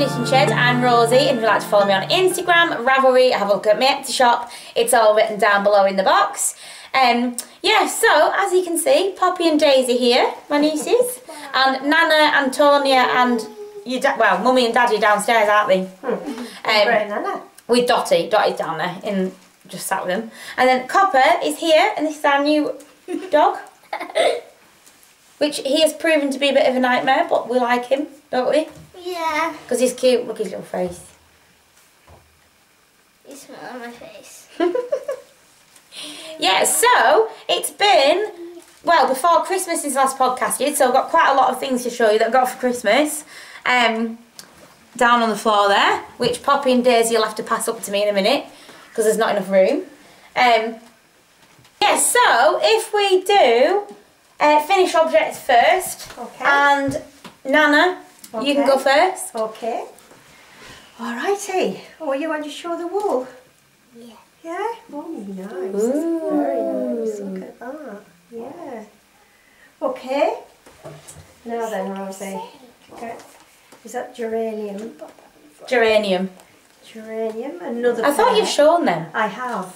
Knitting Shed. I'm Rosie, and if you'd like to follow me on Instagram, Ravelry, have a look at my Etsy shop. It's all written down below in the box. Yeah, so as you can see, Poppy and Daisy here, my nieces, and Nana, Antonia, and your well, Mummy and Daddy downstairs, aren't they? Nana. With Dottie. Dottie's down there, just sat with them. And then Copper is here, and this is our new dog, which he has proven to be a bit of a nightmare, but we like him, don't we? Yeah. Because he's cute. Look at his little face. You smell on my face. Yeah, so it's been, well, before Christmas since last podcasted, so I've got quite a lot of things to show you that I got for Christmas. Down on the floor there, which Poppy and Daisy will have to pass up to me in a minute because there's not enough room. Yeah, so if we do finish objects first, Okay. and Nana, you can go first. Okay. Alrighty. Oh, you want to show the wool? Yeah. Yeah? Oh, nice. Ooh. That's very nice. Look at that. Yeah. Okay. Now then, Rosie. Okay. Is that geranium? Geranium. Geranium. Another I thought pair. you've shown them. I have.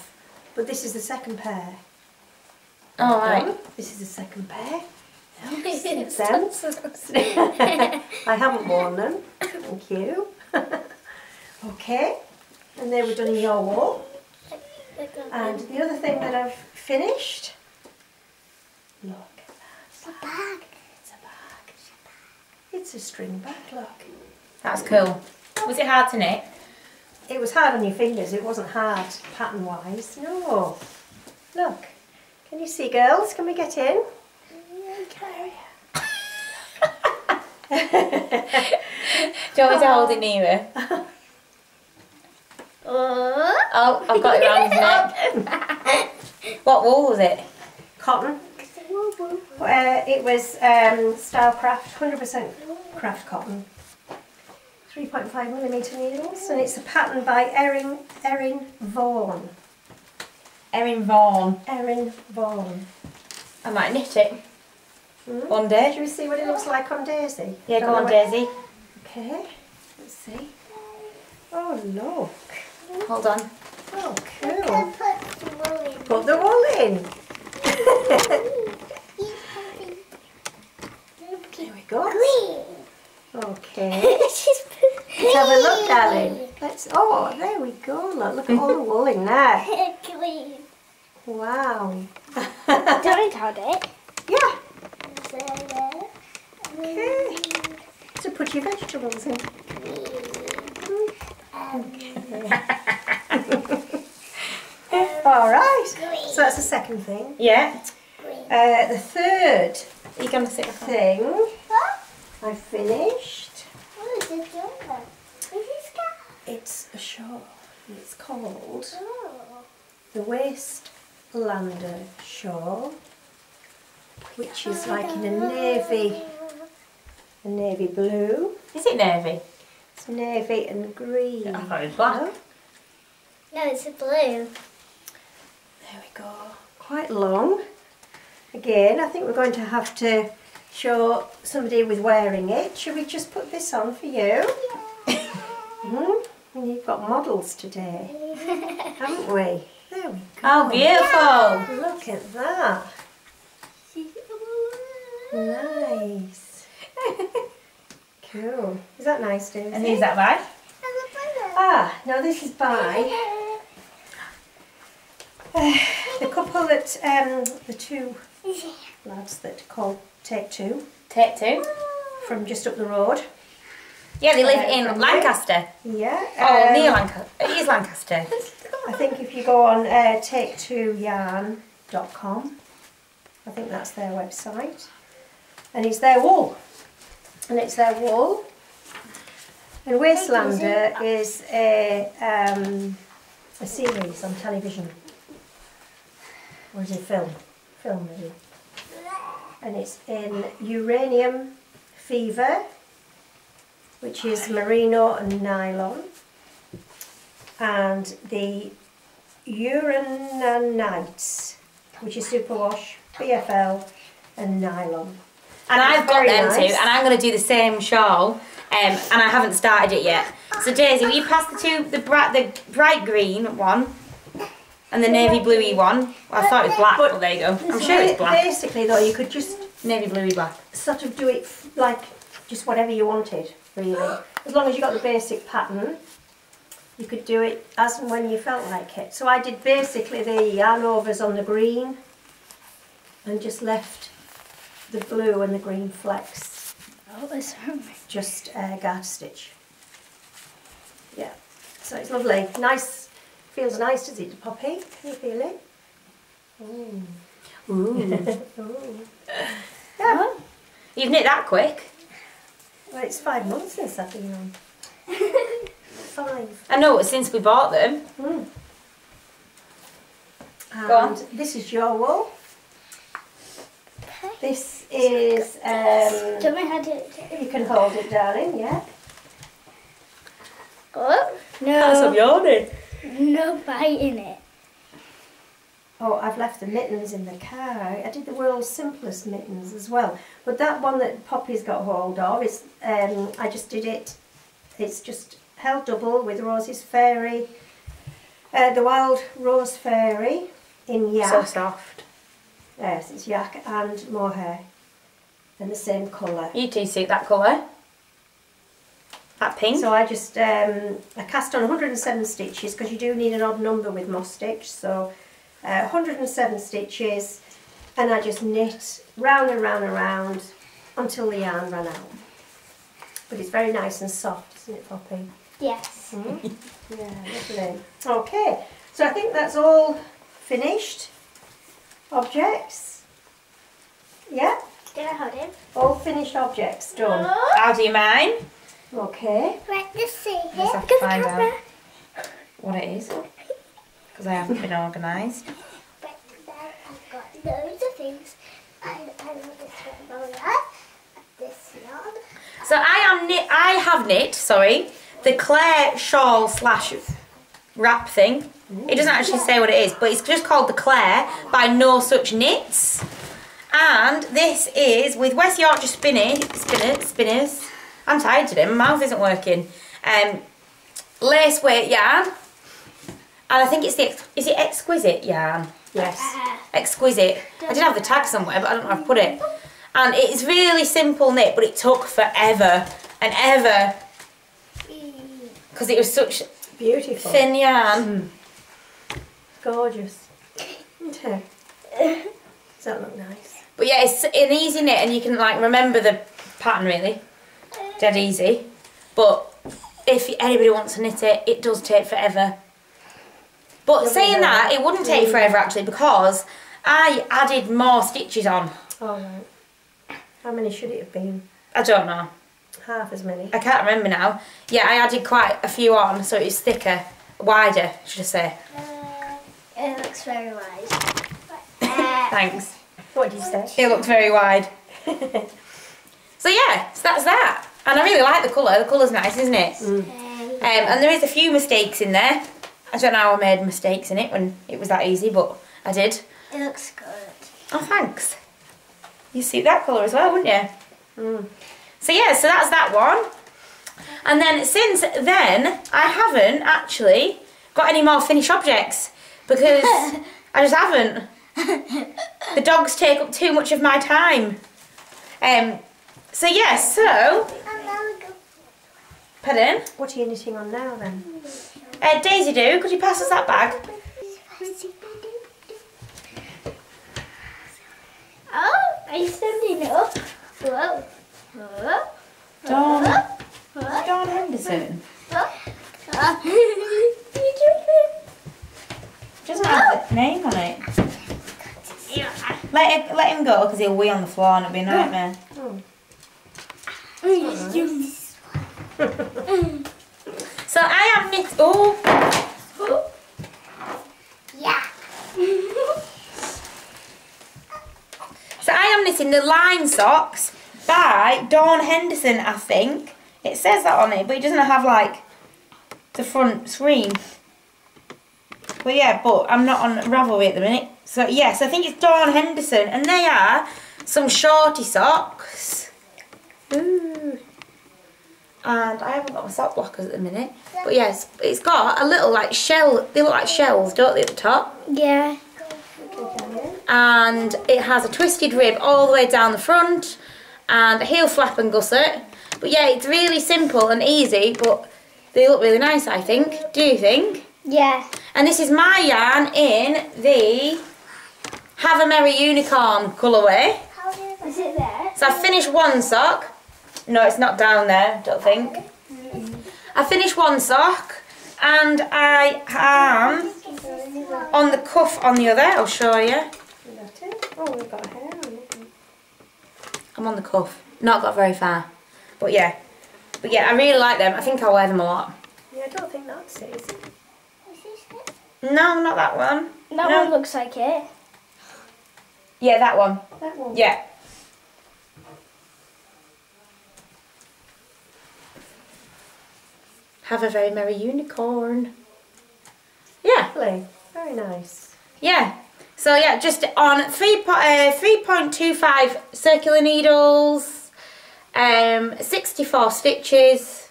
But this is the second pair. Oh, right. This is the second pair. It's Them. I haven't worn them. Thank you. Okay. And they were done in your wool. And the other thing that I've finished. Look at that. It's a bag. It's a bag. It's a string bag, look. That's cool. Was it hard to knit? It was hard on your fingers. It wasn't hard pattern-wise. No. Look. Can you see, girls? Can we get in? Okay. Do you want me to hold it nearer? Oh, I've got it around his neck. What wool was it? Cotton. It was Style Craft, 100% craft cotton. 3.5mm needles, and it's a pattern by Erin Vaughan. Erin Vaughan. Erin Vaughan. I might knit it one Should day. we see what it looks like on Daisy? Yeah, go on, Daisy. Okay, let's see. Oh, look. Hold on. Oh, Can cool. put the wool in. Put the wool in. There we go. Green. Okay. She's put Let's have a look, darling. Oh, there we go. Look at all the wool in there. green. Wow. Don't hold it. Yeah. Okay. Okay. So put your vegetables in. All right. So that's the second thing. Yeah. The third Are you going to sit back on? thing What? I finished. What is it doing? Is this got? It's a shawl. And it's called Oh. the Wastelander shawl, which is like in a navy blue. Is it navy? It's navy and green. I thought it was black. No, it's a blue. There we go. Quite long. Again, I think we're going to have to show somebody with wearing it. Should we just put this on for you? And you've got models today, haven't we? There we go. Oh, beautiful. Look at that. Nice. Cool. Is that nice, Daisy? And who's that by? Ah, now this is by the couple that, the two lads that called Take Two Take Two. from just up the road. Yeah, they live in from Lancaster. Yeah. Oh, near Lancaster. It is Lancaster. I think if you go on take2yarn.com, I think that's their website, and it's their wool. And it's their wool. And Wastelander is a series on television. Or is it film? Film maybe. And it's in Uranium Fever, which is merino and nylon. And the Urananites, which is superwash, BFL and nylon. And I've got Very them nice. too, and I'm going to do the same shawl and I haven't started it yet. So Daisy, will you pass the bright green one and the navy bluey one? Well, I thought it was black, but there you go. I'm sure it's black. Basically though, you could just Navy bluey black. sort of do it like just whatever you wanted, really. As long as you got the basic pattern, you could do it as and when you felt like it. So I did basically the yarn overs on the green and just left the blue and the green flecks. Oh, it's Just garter stitch. Yeah, so it's lovely. Nice, feels nice, does it, Poppy? Can you feel it? Ooh. Ooh. Ooh. Yeah. You've knit that quick. Well, it's 5 months since I've been on. 5. I know, since we bought them. Mm. Go on. And this is your wool. This is, Show me how to. you can hold it, darling, yeah. Oh, That's no. yawning. No bite in it. Oh, I've left the mittens in the car. I did the world's simplest mittens as well. But that one that Poppy's got hold of, is, I just did it. It's just held double with Rosie's Fairy, the Wild Rose Fairy in yak. So soft. Yes, it's yak and mohair. And the same colour. You two suit that colour. That pink. So I just, I cast on 107 stitches because you do need an odd number with moss stitch. So 107 stitches, and I just knit round and round and round until the yarn ran out. But it's very nice and soft, isn't it, Poppy? Yes. Mm? Yeah, lovely. Okay, so I think that's all finished objects. Yeah, Can I hold him? all finished objects done. How do you mine? Okay. Let us see Just here. have to find out what it is. Because I haven't been organised. But then I've got loads of things. I know this one over there. This yarn. So I have knit, the Claire shawl slash wrap thing. It doesn't actually say what it is, but it's just called the Claire by No Such Knits. And this is with West Yorkshire Spinners. I'm tired today, my mouth isn't working. Lace weight yarn. And I think it's is it Exquisite yarn? Yes. Exquisite. I did have the tag somewhere, but I don't know where I've put it. And it's really simple knit, but it took forever and ever because it was such Beautiful. thin yarn. Gorgeous. Isn't it? Does that look nice? But yeah, it's an easy knit, and you can like remember the pattern really, dead easy. But if anybody wants to knit it, it does take forever. But saying that, it wouldn't take forever actually because I added more stitches on. All right. How many should it have been? I don't know. Half as many. I can't remember now. Yeah, I added quite a few on, so it's thicker, wider, should I say. It looks very wide. Thanks. What did you say? It looks very wide. So yeah, so that's that. And I really like the colour. The colour's nice, isn't it? And there is a few mistakes in there. I don't know how I made mistakes in it when it was that easy, but I did. It looks good. Oh, thanks. You suit that colour as well, wouldn't you? So yeah, so that's that one. And then since then, I haven't actually got any more finished objects because I just haven't. The dogs take up too much of my time. So yeah, so... Pardon? What are you knitting on now then? Daisy Do, could you pass us that bag? Oh, are you standing up? Whoa. Whoa. Dawn. Whoa. Dawn Henderson. Doesn't have the name on it. Let him go because he'll wee on the floor and it'll be a nightmare. So I am knit. Oh. Yeah. So I am knitting the line socks by Dawn Henderson, I think. It says that on it, but it doesn't have like the front screen. But yeah, but I'm not on Ravelry at the minute. So yes, I think it's Dawn Henderson, and they are some shorty socks. Ooh. And I haven't got my sock blockers at the minute. But yes, it's got a little like shell. They look like shells, don't they, at the top? Yeah. And it has a twisted rib all the way down the front and a heel flap and gusset. But yeah, it's really simple and easy, but they look really nice, I think. Do you think? Yeah. And this is my yarn in the Have a Merry Unicorn colourway. Is it there? So I've finished one sock. No, it's not down there, don't think. I finished one sock and I am on the cuff on the other. I'll show you. Oh, we've got hair on it. I'm on the cuff. Not got very far. But yeah. But yeah, I really like them. I think I'll wear them a lot. Yeah, I don't think that's it, is it? No, not that one. That one looks like it. Yeah, that one. That one. Yeah. Have a very merry unicorn. Yeah. Lovely. Very nice. Yeah. So yeah, just on 3.25 circular needles, 64 stitches.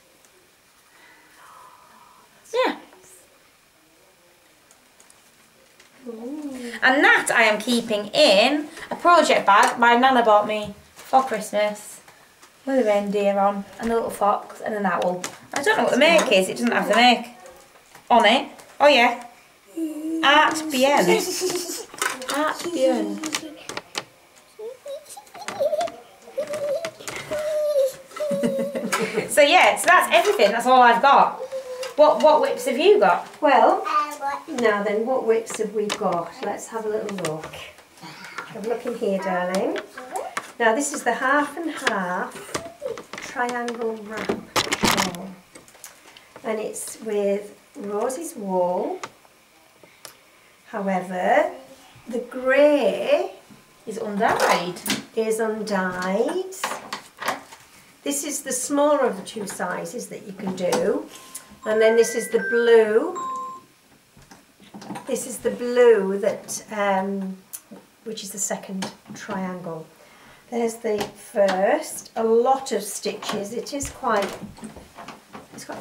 Yeah. And that I am keeping in a project bag my nana bought me for Christmas with a reindeer on and a little fox and an owl. I don't know what the make is, it doesn't have the make on it. Oh yeah. Art bien. Art bien. So yeah, so that's everything, that's all I've got. What whips have you got? Well, now then, what whips have we got? Let's have a little look. Have a look in here, darling. Now this is the half and half triangle wrap shawl. And it's with Rosie's wool. However, the grey Is undyed. is undyed. This is the smaller of the two sizes that you can do. And then this is the blue. This is the blue that, which is the second triangle. There's the first. A lot of stitches. It is quite.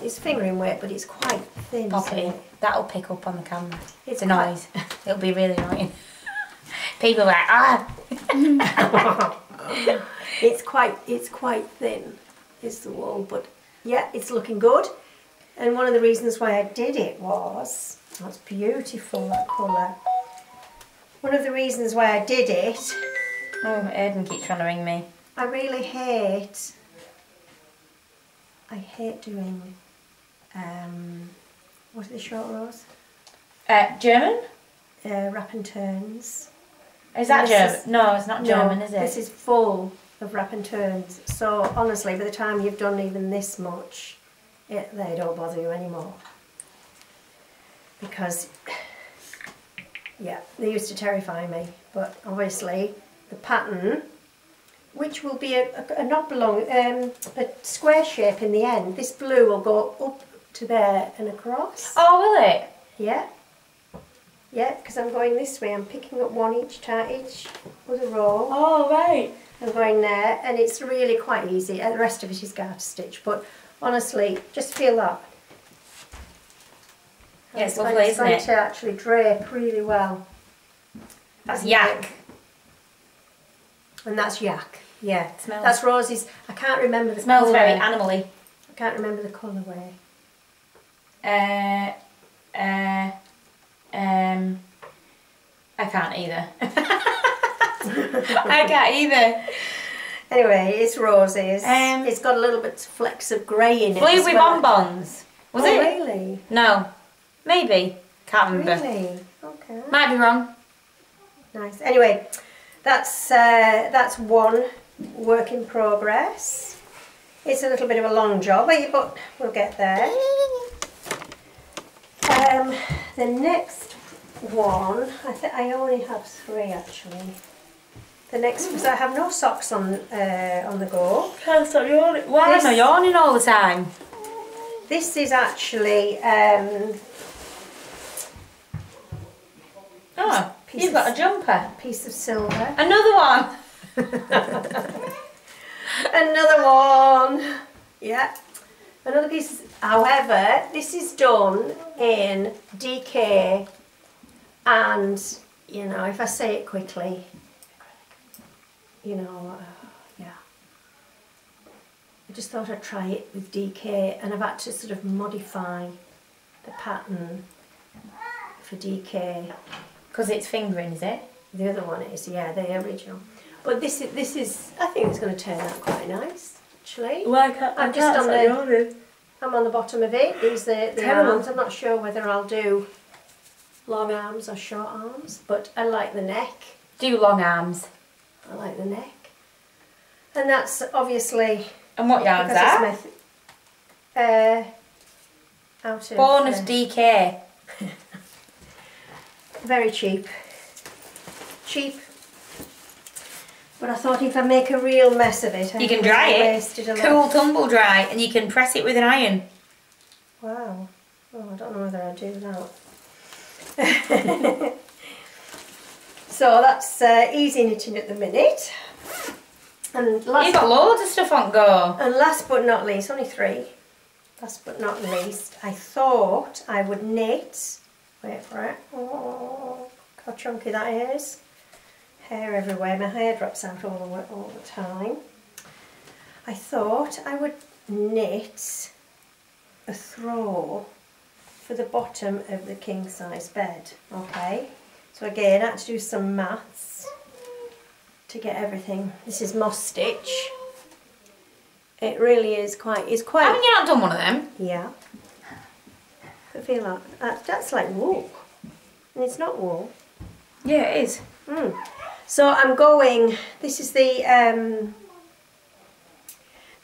It's fingering weight, but it's quite thin. Poppy, that'll pick up on the camera. It's It's a noise. It'll be really annoying. People are like, ah. It's quite thin. Is the wool, but yeah, it's looking good. And one of the reasons why I did it was, that's beautiful, that colour. One of the reasons why I did it, Oh, Eden keeps trying to ring me. I really hate doing, what are the short rows? German? Wrap and turns. Is that This German? is- No, it's not German, No, is it? This is full of wrap and turns. So honestly, by the time you've done even this much, they don't bother you anymore. Because, yeah, they used to terrify me. But obviously, the pattern, which will be a square shape in the end, this blue will go up to there and across. Oh, will it? Yeah. Yeah, because I'm going this way. I'm picking up one each other row. Oh, right. I'm going there, and it's really quite easy. And the rest of it is garter stitch. But honestly, just feel that. Yeah, it's going- lovely, isn't going it? to actually drape really well. That's yak. And that's yak. Yeah, Smells. that's Rosie's. I can't remember the Smells colour. very animally. I can't remember the colourway. I can't either. I can't either. Anyway, it's Rosie's. Um, It's got a little bit of flecks of grey in it. as Blueberry well. bonbons. Was Oh, it? really? No. Maybe. Can't remember. Really? Okay. Might be wrong. Nice. Anyway, that's one work in progress. It's a little bit of a long job, but we'll get there. The next one, I only have 3 actually. The next, because I have no socks on the go. Can't stop yawning. Why am I This- yawning all the time? This is actually Oh, piece you've got of- a jumper. a piece of silver. Another one. Another one. Yeah. Another piece, however, this is done in DK, and, you know, if I say it quickly, you know, yeah. I just thought I'd try it with DK, and I've had to sort of modify the pattern for DK. Because it's fingering, is it? The other one is, yeah, the original. But this is, I think it's going to turn out quite nice, actually. Well, I'm on the bottom of it. These the arms. I'm not sure whether I'll do long arms or short arms, but I like the neck. Do long arms. I like the neck. And that's obviously... And what yarn's that? Out of... Born of DK. Very cheap. Cheap. But I thought if I make a real mess of it, You can dry it. Cool tumble dry, and you can press it with an iron. Wow. Oh, I don't know whether I'll do that. So that's easy knitting at the minute. And You've got loads of stuff on go. And last but not least, only 3. Last but not least, I thought I would knit. Wait for it. Oh, how chunky that is. Hair everywhere. My hair drops out all the time. I thought I would knit a throw for the bottom of the king size bed. Okay. So again, I had to do some maths to get everything. This is moss stitch. It really is quite. It's quite. Haven't you not done one of them? Yeah. I feel like that's like wool, and it's not wool. Yeah, it is. So I'm going. This is the.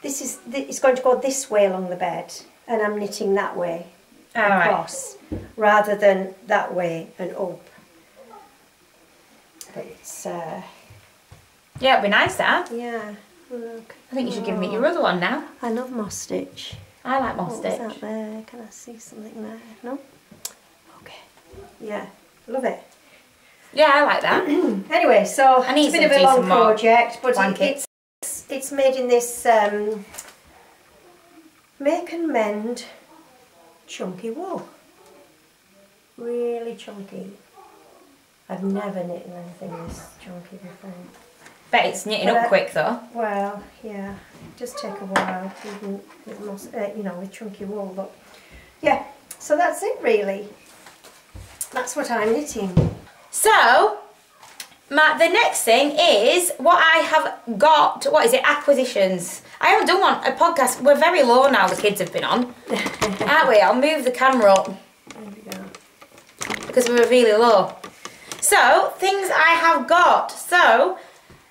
It's going to go this way along the bed, and I'm knitting that way across, rather than that way and up. But it's. Yeah, it'd be nice that. Yeah. Look. I think you should give me your other one now. I love moss stitch. I like moss stitch. What's that there? Can I see something there? No? Okay. Yeah. Love it. Yeah, I like that. Anyway, so I need it's a bit of a long project, but it's made in this make and mend chunky wool. Really chunky. I've never knitted anything this chunky before. Bet it's knitting up quick though. Well, yeah, it does take a while, even with, you know, with chunky wool. But yeah, so that's it really. That's what I'm knitting. So, the next thing is what I have got. What is it? Acquisitions. I haven't done a podcast. We're very low now. The kids have been on, aren't we? I'll move the camera up. There we go. Because we were really low. So, things I have got. So,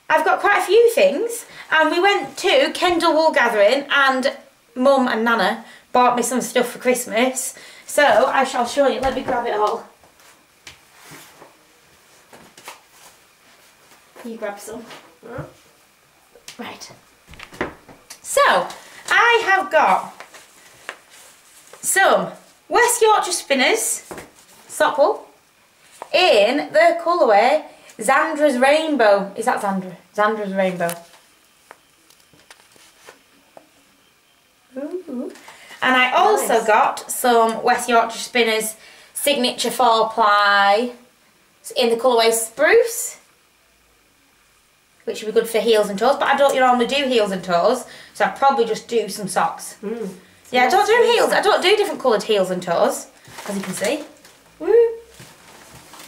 I've got quite a few things, and we went to Kendal Wool Gathering, and Mum and Nana bought me some stuff for Christmas. So, I shall show you. Let me grab it all. You grab some. Right. So, I have got some West Yorkshire Spinners sock wool in the colourway Zandra's Rainbow. Is that Zandra? Zandra's Rainbow. Ooh. And I also got some West Yorkshire Spinners Signature 4-ply in the colourway Spruce, which would be good for heels and toes, but I don't normally do heels and toes, so I'd probably just do some socks. Yeah, I don't do heels. I don't do different coloured heels and toes, as you can see. Woo!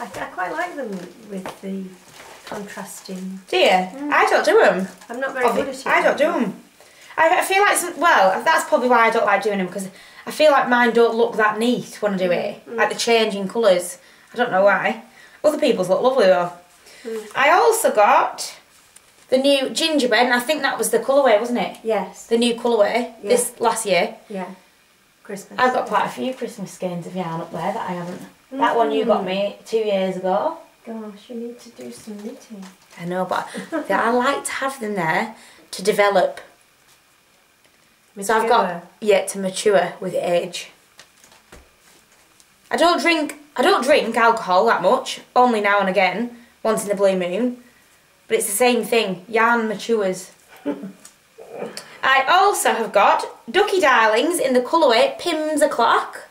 I quite like them with the contrasting. Do you? I don't do them. I'm not very good at it. I don't do them. I feel like, well, that's probably why I don't like doing them, because I feel like mine don't look that neat when I do it. Like the changing colours. I don't know why. Other people's look lovely though. I also got the new gingerbread, and I think that was the colourway, wasn't it? Yes. The new colourway, this last year. Yeah. Christmas. I've got quite a few Christmas skeins of yarn up there that I haven't. That one you got me 2 years ago. Gosh, you need to do some knitting. I know, but I like to have them there to develop. Mature. So I've got, to mature with age. I don't drink alcohol that much, only now and again, once in a blue moon. But it's the same thing, yarn matures. I also have got Ducky Darlings in the colourway Pims O'Clock.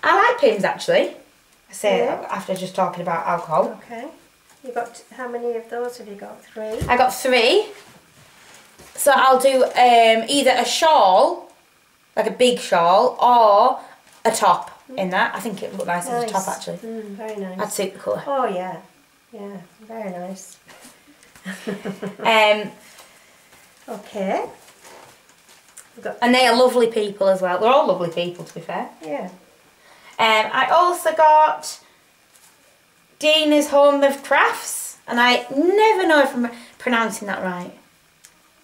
I like Pims actually. I say it after just talking about alcohol. Okay. You got, how many of those have you got? 3? I got 3. So I'll do either a shawl, like a big shawl, or a top in that. I think it would look nice as a top actually. Very nice. I'd suit the colour. Oh yeah. Yeah, very nice. Okay. And they are lovely people as well. They're all lovely people to be fair. Yeah. I also got Dina's Home of Crafts, and I never know if I'm pronouncing that right.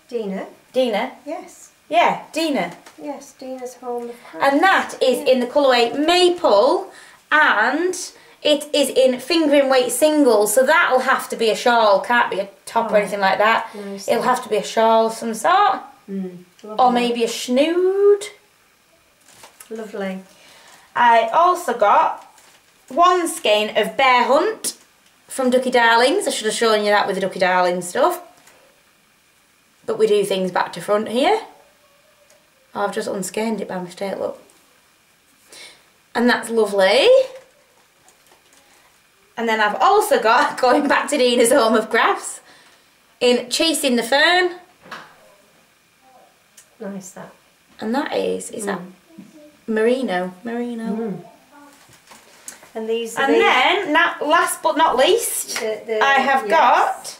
Dina? Dina? Yes. Yeah, Dina. Yes, Dina's Home of Crafts. And that is in the colourway Maple, and it is in fingering weight single, so that'll have to be a shawl, can't be a top or anything like that. Nice. It'll have to be a shawl of some sort, or maybe a snood. Lovely. I also got one skein of Bear Hunt from Ducky Darlings. I should have shown you that with the Ducky Darlings stuff. But we do things back to front here. Oh, I've just unskeined it by mistake, look. And that's lovely. And then I've also got, going back to Dina's Home of Crafts, in Chasing the Fern. Nice that. And that is that merino? And these are And then, last but not least, I have got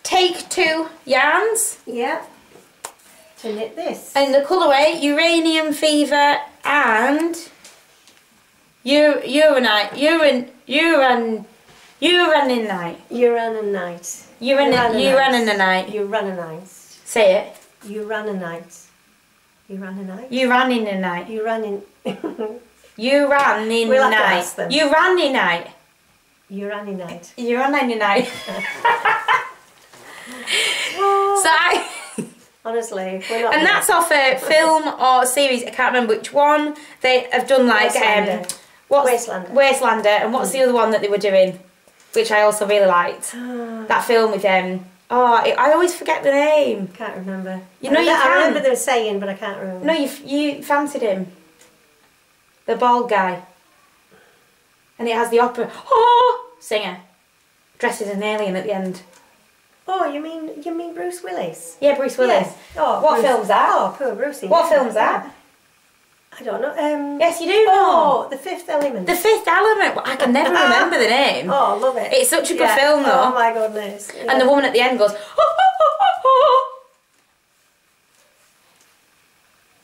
Take 2 yarns. Yeah. To knit this. And the colourway Uranium Fever and Uranite. Urananite. Say it. Urananite. Uraninite. Uraninite. We'll have to ask them. Uraninite. Uraninite. So honestly, we're not. And that's off a film or series. I can't remember which one. They have done like Wastelander. And what's the other one that they were doing, which I also really liked. That film with them. I always forget the name. Can't remember. You know, I remember them saying, but I can't remember. No, you fancied him. The bald guy. And it has the opera singer dressed as an alien at the end. Oh, you mean Bruce Willis? Yeah, Bruce Willis. Yes. Oh, what film's that? Oh, poor Brucey. What film's that? I don't know. Yes, you do know. Oh, The Fifth Element. The Fifth Element. I can never remember the name. Oh, love it. It's such a good film, though. Oh my goodness. Yeah. And the woman at the end goes,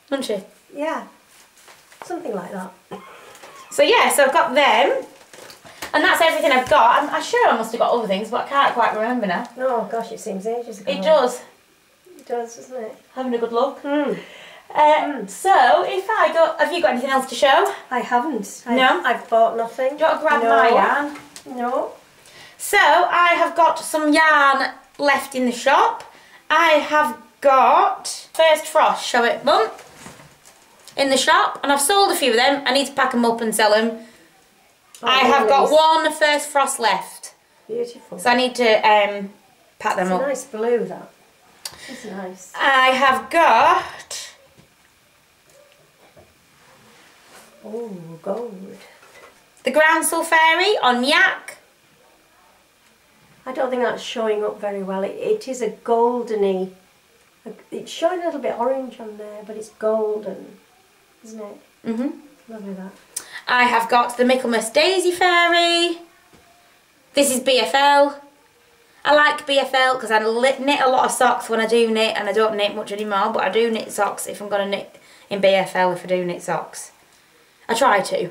doesn't she? Yeah. Something like that. So yeah, so I've got them. And that's everything I've got. I'm sure I must have got other things, but I can't quite remember now. Oh gosh, it seems ages ago. It does. It does, doesn't it? Having a good look. So, if I go... Have you got anything else to show? I haven't. No? I've bought nothing. Do you want to grab my yarn? No. So, I have got some yarn left in the shop. I have got First Frost, show it, Mum, in the shop. And I've sold a few of them. I need to pack them up and sell them. I have got one First Frost left. Beautiful. So I need to pack them up. It's a nice blue, that. It's nice. I have got... Oh, gold. The Groundsel Fairy on Yak. I don't think that's showing up very well. It is a goldeny... It's showing a little bit orange on there, but it's golden, isn't it? Lovely that. I have got the Michaelmas Daisy Fairy. This is BFL. I like BFL because I knit a lot of socks when I do knit, and I don't knit much anymore, but I do knit socks if I'm going to knit in BFL if I do knit socks. I try to,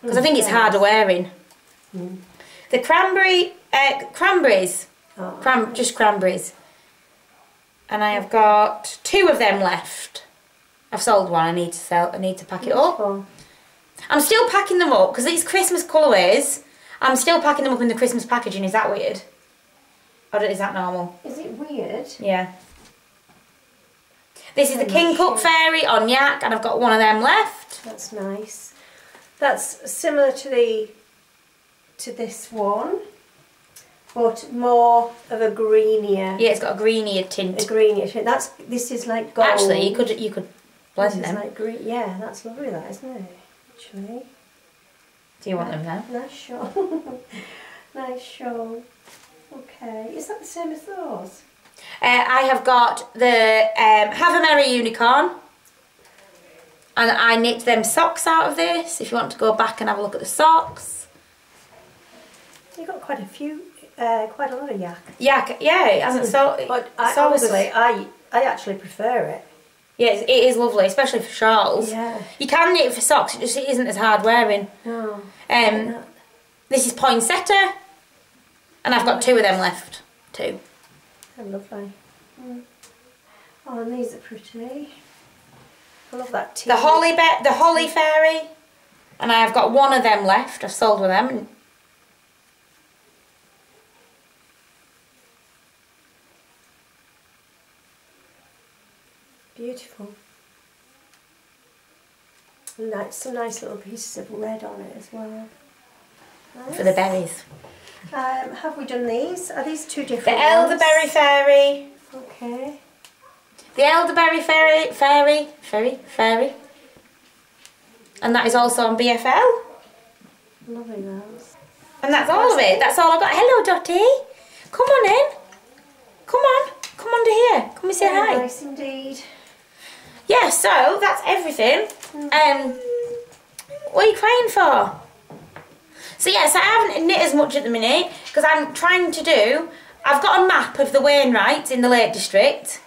because I think it's harder wearing. The cranberries. Just cranberries. And I have got 2 of them left. I've sold one, I need to pack it up. I'm still packing them up because these Christmas colourways, I'm still packing them up in the Christmas packaging. Is that weird? Or is that normal? Is it weird? Yeah. This is the King Cup Fairy on Yak, and I've got one of them left. That's nice. That's similar to this one. but more of a greenier. Yeah, it's got a greenier tint. A greenier tint. This is like gold. Actually, you could blend this them. Is like green. Yeah, that's lovely, that, isn't it? Actually. Do you want them now? Nice shawl. Nice shawl. Okay, is that the same as those? I have got the Have a Merry Unicorn, and I knit them socks out of this. If you want to go back and have a look at the socks. You've got quite a few, quite a lot of yak. Yak, yeah, it hasn't sold. But honestly, I actually prefer it. Yeah, it is lovely, especially for shawls. Yeah. You can knit it for socks, it just isn't as hard wearing. No. This is poinsettia, and I've got 2 of them left. 2. They're lovely. Mm. Oh, and these are pretty. I love that tea. The holly fairy, and I have got 1 of them left. I've sold one of them. Beautiful. And some nice little pieces of red on it as well. Nice. For the berries. Have we done these? Are these 2 different The ones? elderberry fairy. Okay. The elderberry fairy. And that is also on BFL. Lovely those. And that's all of it. That's all I got. Hello, Dottie. Come on in. Come on. Come under here. Come and say hi. Nice indeed. Yeah, so that's everything. What are you crying for? So yes, I haven't knit as much at the minute because I'm trying to do. I've got a map of the Wainwrights in the Lake District,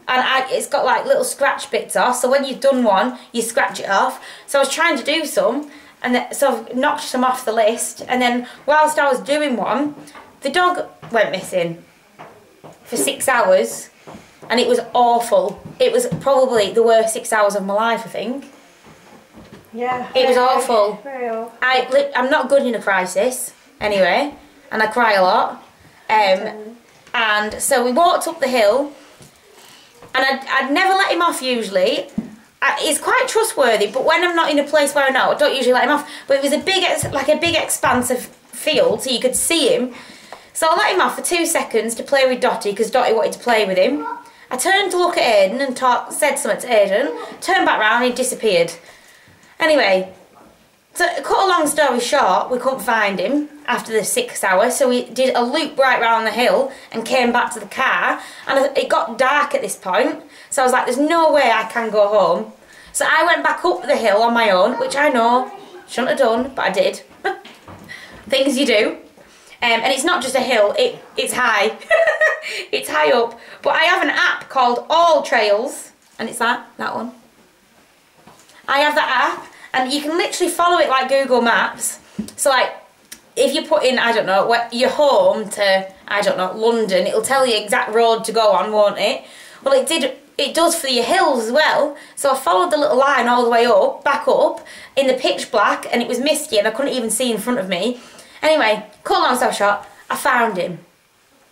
and it's got like little scratch bits off. So when you've done one, you scratch it off. So I was trying to do some, and so I've knocked some off the list. And then whilst I was doing one, the dog went missing for 6 hours, and it was awful. It was probably the worst 6 hours of my life, I think. Yeah. It was awful. Very awful. I'm not good in a crisis, anyway, and I cry a lot. And so we walked up the hill, and I'd never let him off usually. He's quite trustworthy, but when I'm not in a place where I know, I don't usually let him off. But it was a big expanse of field, so you could see him. So I let him off for 2 seconds to play with Dottie, because Dottie wanted to play with him. I turned to look at Aiden and said something to Aiden, turned back round and he disappeared. Anyway, so cut a long story short, we couldn't find him after the 6 hours, so we did a loop right round the hill and came back to the car, and it got dark at this point, so I was like, there's no way I can go home. So I went back up the hill on my own, which I know, shouldn't have done, but I did. Things you do. And it's not just a hill, it's high. It's high up. But I have an app called All Trails, and it's that one. I have that app, and you can literally follow it like Google Maps. So like, if you put in, I don't know, your home to, I don't know, London, it'll tell you exact road to go on, won't it? Well, it does for your hills as well. So I followed the little line all the way up, back up, in the pitch black, and it was misty, and I couldn't even see in front of me. Anyway, cut a long story short, I found him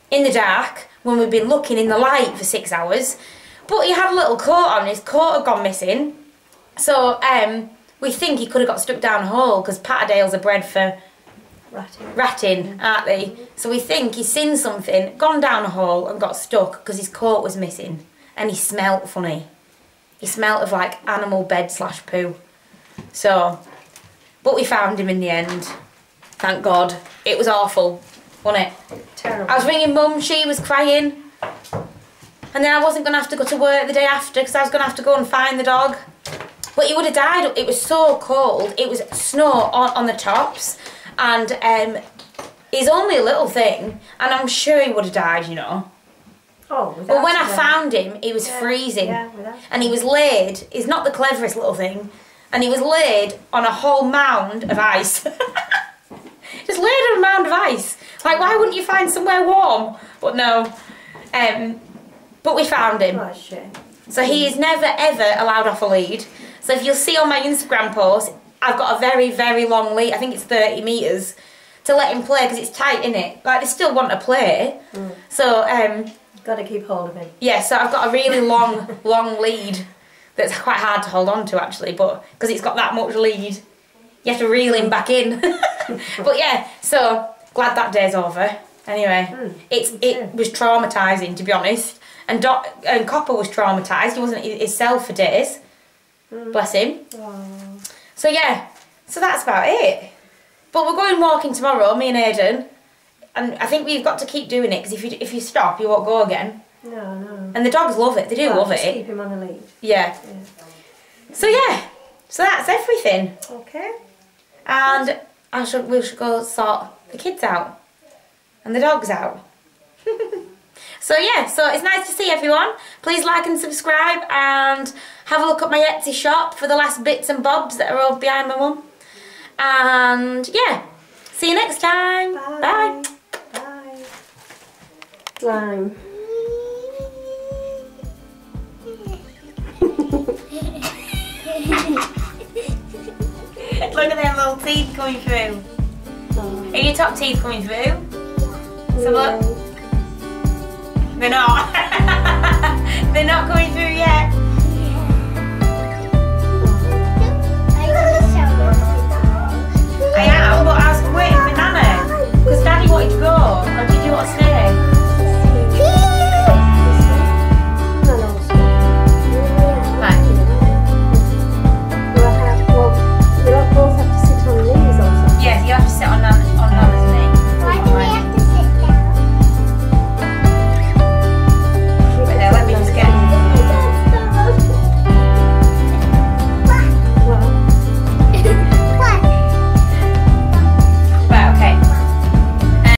in the dark when we'd been looking in the light for 6 hours. But he had a little coat on, his coat had gone missing. So we think he could have got stuck down a hole, because Patterdales are bred for ratting, aren't they? So we think he's seen something, gone down a hole and got stuck because his coat was missing. And he smelt funny. He smelt of like animal bed / poo. So, but we found him in the end. Thank God. It was awful, wasn't it? Terrible. I was ringing Mum, she was crying. And then I wasn't going to have to go to work the day after because I was going to have to go and find the dog. But he would have died. It was so cold. It was snow on the tops. And he's only a little thing. And I'm sure he would have died, you know. Oh, but when I found him, he was freezing. Yeah, and he was laid, he's not the cleverest little thing, and he was laid on a whole mound of ice. Just laid on a mound of ice. Like, why wouldn't you find somewhere warm? But no. But we found him. Oh, shit. So he is never ever allowed off a lead. So if you'll see on my Instagram post, I've got a very, very long lead. I think it's 30 metres to let him play because it's tight, innit? Like, they still want to play. So, got to keep hold of him. yeah, so I've got a really long, long lead that's quite hard to hold on to, actually, but because it's got that much lead, you have to reel him back in. But yeah, so glad that day's over. Anyway, it was traumatising, to be honest. And Copper was traumatised. He wasn't himself for days. Bless him. Aww. So yeah, so that's about it. But we're going walking tomorrow, me and Aidan. And I think we've got to keep doing it, because if you stop, you won't go again. No. And the dogs love it. They do love just it. Keep him on a lead. Yeah. So yeah, so that's everything. Okay. And we should go sort the kids out. And the dogs out. So yeah, so it's nice to see everyone. Please like and subscribe, and have a look at my Etsy shop for the last bits and bobs that are all behind my mum. And yeah, see you next time. Bye. Bye. Slime. Look at them little teeth coming through. Are your top teeth coming through? So look. They're not. They're not coming through yet. I am, but I was waiting for Nana. Because Daddy wanted to go. Or did you want to stay?